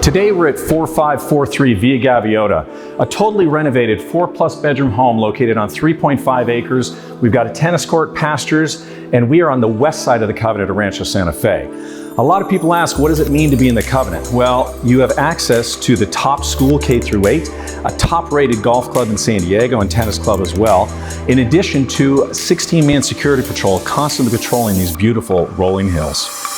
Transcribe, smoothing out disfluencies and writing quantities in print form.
Today we're at 4543 Via Gaviota, a totally renovated 4+ bedroom home located on 3.5 acres. We've got a tennis court, pastures, and we are on the west side of the Covenant of Rancho Santa Fe. A lot of people ask, what does it mean to be in the Covenant? Well, you have access to the top school K-8, a top-rated golf club in San Diego and tennis club as well, in addition to a 16-man security patrol constantly patrolling these beautiful rolling hills.